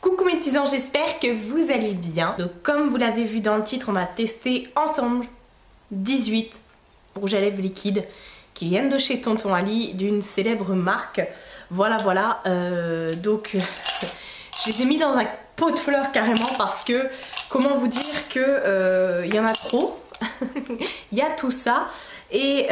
Coucou mes petits anges, j'espère que vous allez bien. Donc comme vous l'avez vu dans le titre, on va tester ensemble 18 rouges à lèvres liquides qui viennent de chez Tonton Ali, d'une célèbre marque. Voilà, donc je les ai mis dans un pot de fleurs carrément parce que, comment vous dire que y en a trop. Il y a tout ça et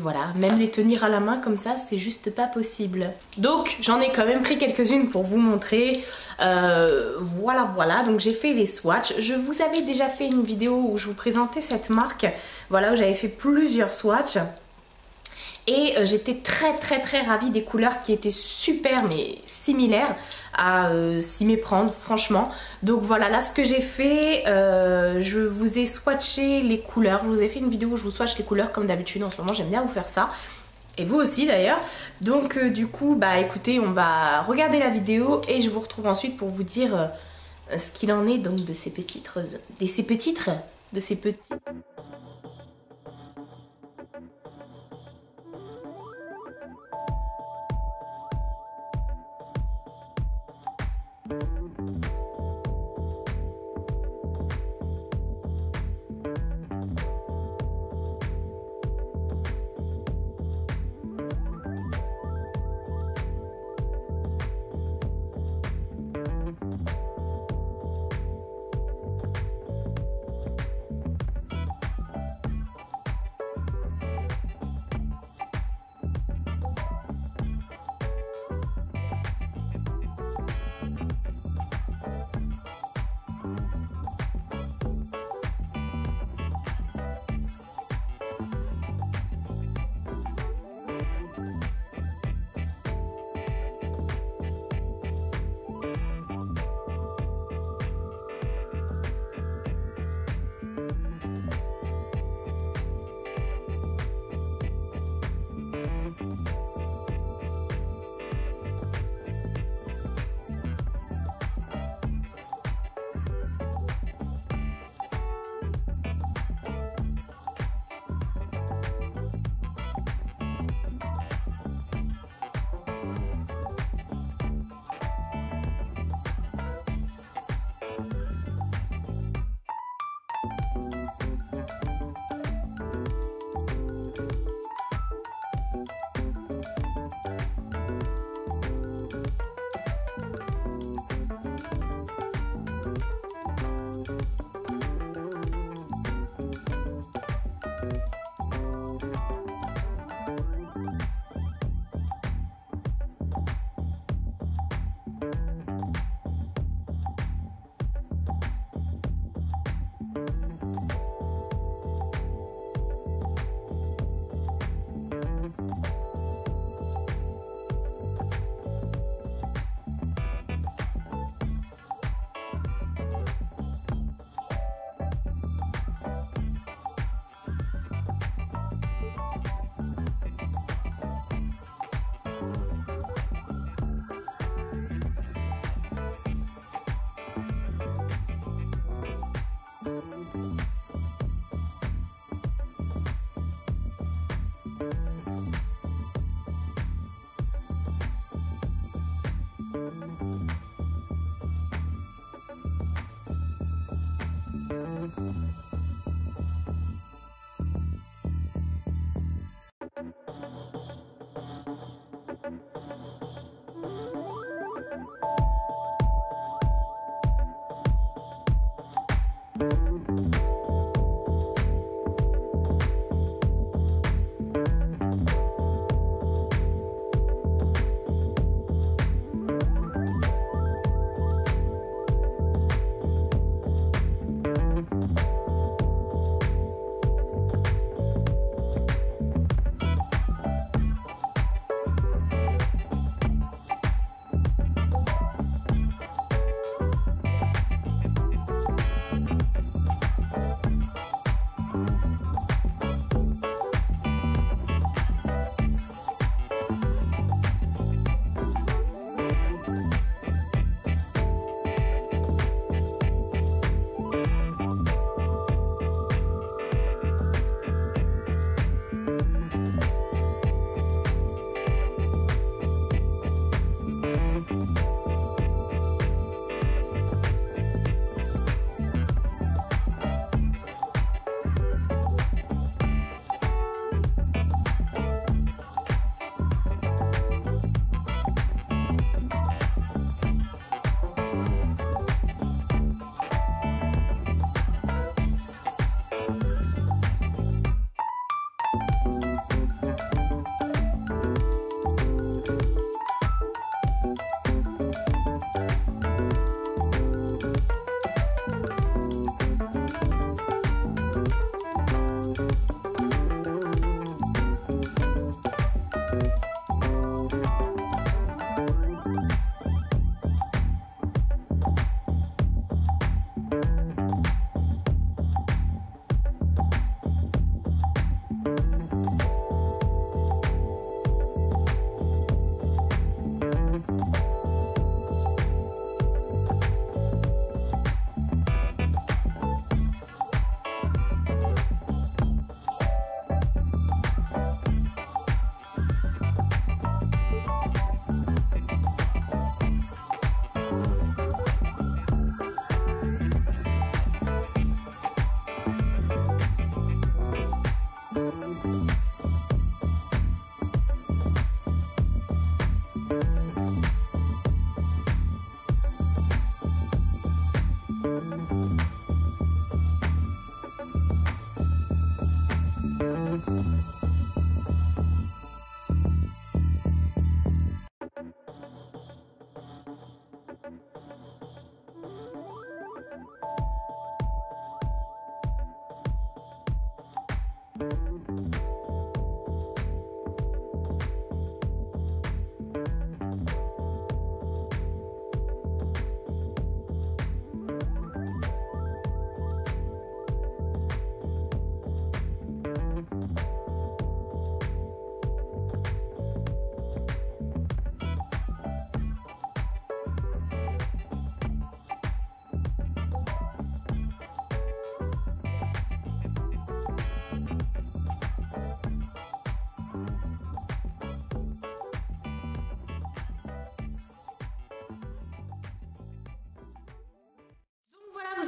voilà, même les tenir à la main comme ça, c'est juste pas possible. Donc j'en ai quand même pris quelques-unes pour vous montrer. Voilà, donc j'ai fait les swatchs. Je vous avais déjà fait une vidéo où je vous présentais cette marque. Voilà, où j'avais fait plusieurs swatchs. Et j'étais très ravie des couleurs qui étaient super mais similaires à s'y méprendre franchement. Donc voilà, là ce que j'ai fait, je vous ai swatché les couleurs. Je vous ai fait une vidéo où je vous swatch les couleurs comme d'habitude. En ce moment j'aime bien vous faire ça. Et vous aussi d'ailleurs. Donc du coup bah écoutez, on va regarder la vidéo et je vous retrouve ensuite pour vous dire ce qu'il en est donc de ces petites...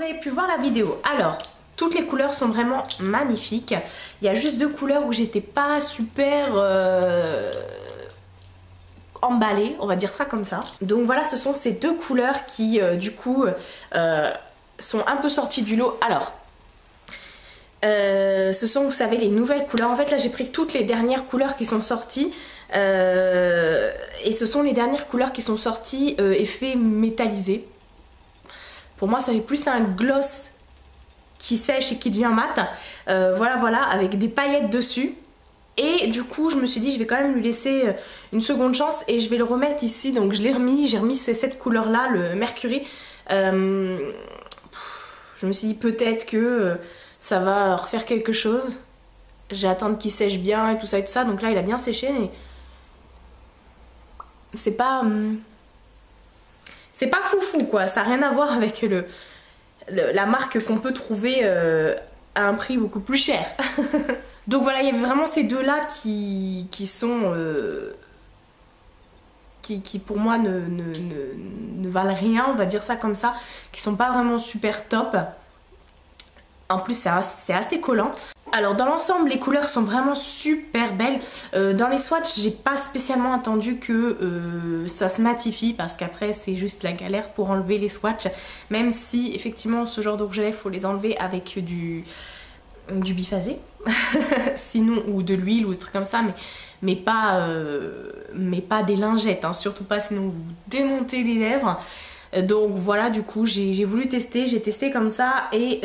vous avez pu voir la vidéo. Alors, toutes les couleurs sont vraiment magnifiques. Il y a juste 2 couleurs où j'étais pas super emballée, on va dire ça comme ça. Donc voilà, ce sont ces 2 couleurs qui du coup sont un peu sorties du lot. Alors, ce sont, vous savez, les nouvelles couleurs. En fait là j'ai pris toutes les dernières couleurs qui sont sorties et ce sont les dernières couleurs qui sont sorties effet métallisé. Pour moi ça fait plus un gloss qui sèche et qui devient mat. Voilà, avec des paillettes dessus. Et du coup je me suis dit je vais quand même lui laisser une seconde chance et je vais le remettre ici. Donc je l'ai remis, j'ai remis cette couleur là, le Mercury. Je me suis dit peut-être que ça va refaire quelque chose. J'ai attendre qu'il sèche bien et tout ça. Donc là il a bien séché et c'est pas foufou quoi. Ça n'a rien à voir avec la marque qu'on peut trouver à un prix beaucoup plus cher. Donc voilà, il y avait vraiment ces 2 là qui sont qui pour moi ne valent rien, on va dire ça comme ça, qui sont pas vraiment super top. En plus c'est assez collant. Alors dans l'ensemble les couleurs sont vraiment super belles. Dans les swatchs j'ai pas spécialement attendu que ça se matifie parce qu'après c'est juste la galère pour enlever les swatchs. Même si effectivement ce genre d'objet il faut les enlever avec du biphasé sinon, ou de l'huile ou des trucs comme ça, mais pas des lingettes, hein, surtout pas, sinon vous démontez les lèvres. Donc voilà, du coup j'ai voulu tester, j'ai testé comme ça et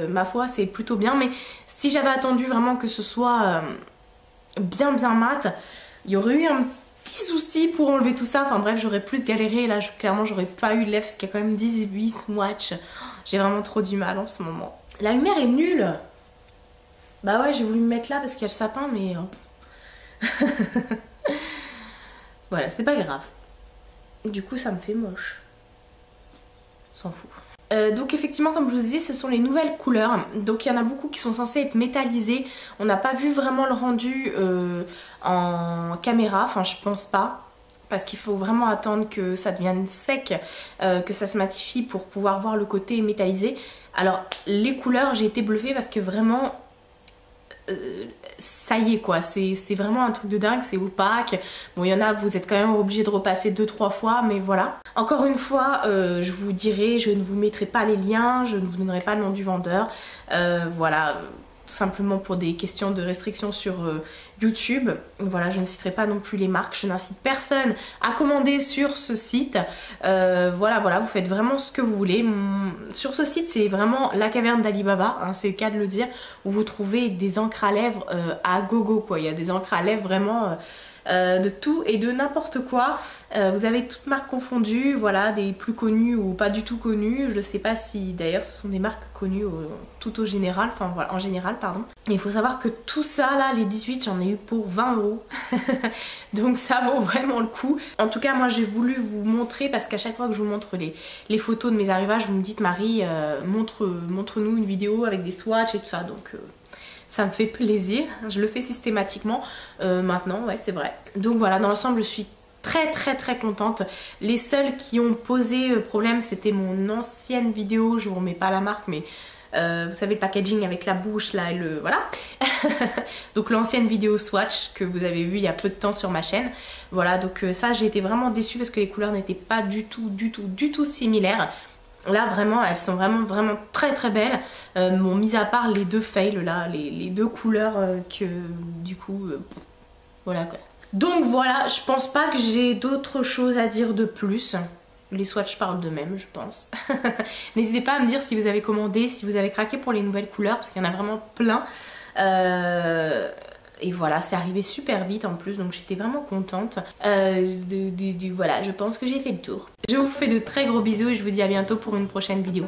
ma foi c'est plutôt bien. Mais si j'avais attendu vraiment que ce soit bien mat, il y aurait eu un petit souci pour enlever tout ça. Enfin bref, j'aurais plus galéré. Là clairement j'aurais pas eu de lèvres parce qu'il y a quand même 18 swatchs. J'ai vraiment trop du mal en ce moment. La lumière est nulle. Bah ouais, j'ai voulu me mettre là parce qu'il y a le sapin, mais voilà, c'est pas grave. Du coup ça me fait moche. S'en fout. Donc effectivement comme je vous disais ce sont les nouvelles couleurs. Donc il y en a beaucoup qui sont censés être métallisés. On n'a pas vu vraiment le rendu en caméra, enfin je pense pas. Parce qu'il faut vraiment attendre que ça devienne sec, que ça se matifie pour pouvoir voir le côté métallisé. Alors les couleurs j'ai été bluffée parce que vraiment ça y est quoi, c'est vraiment un truc de dingue, c'est opaque. Bon il y en a, vous êtes quand même obligé de repasser 2-3 fois, mais voilà. Encore une fois, je vous dirai, je ne vous mettrai pas les liens, je ne vous donnerai pas le nom du vendeur. Voilà, tout simplement pour des questions de restrictions sur YouTube. Voilà, je ne citerai pas non plus les marques, je n'incite personne à commander sur ce site. Voilà, vous faites vraiment ce que vous voulez. Sur ce site, c'est vraiment la caverne d'Ali Baba, hein, c'est le cas de le dire, où vous trouvez des encres à lèvres à gogo quoi. Il y a des encres à lèvres vraiment de tout et de n'importe quoi. Vous avez toutes marques confondues, voilà, des plus connues ou pas du tout connues. Je ne sais pas si d'ailleurs ce sont des marques connues tout au général, enfin voilà, en général pardon. Et il faut savoir que tout ça là, les 18 j'en ai eu pour 20 €. Donc ça vaut vraiment le coup. En tout cas moi j'ai voulu vous montrer parce qu'à chaque fois que je vous montre les photos de mes arrivages, vous me dites Marie montre-nous une vidéo avec des swatchs et tout ça. Donc ça me fait plaisir, je le fais systématiquement maintenant, ouais c'est vrai. Donc voilà, dans l'ensemble je suis très contente. Les seuls qui ont posé problème c'était mon ancienne vidéo, je vous remets pas la marque mais vous savez le packaging avec la bouche là et le voilà. Donc l'ancienne vidéo swatch que vous avez vu il y a peu de temps sur ma chaîne. Voilà, donc ça j'ai été vraiment déçue parce que les couleurs n'étaient pas du tout similaires. Là vraiment elles sont vraiment très belles. Bon, mis à part les 2 fails là, les 2 couleurs que du coup voilà quoi. Donc voilà, je pense pas que j'ai d'autres choses à dire de plus. Les swatchs parlent d'eux-mêmes je pense. N'hésitez pas à me dire si vous avez commandé, si vous avez craqué pour les nouvelles couleurs parce qu'il y en a vraiment plein. Et voilà, c'est arrivé super vite en plus, donc j'étais vraiment contente. Voilà, je pense que j'ai fait le tour. Je vous fais de très gros bisous et je vous dis à bientôt pour une prochaine vidéo.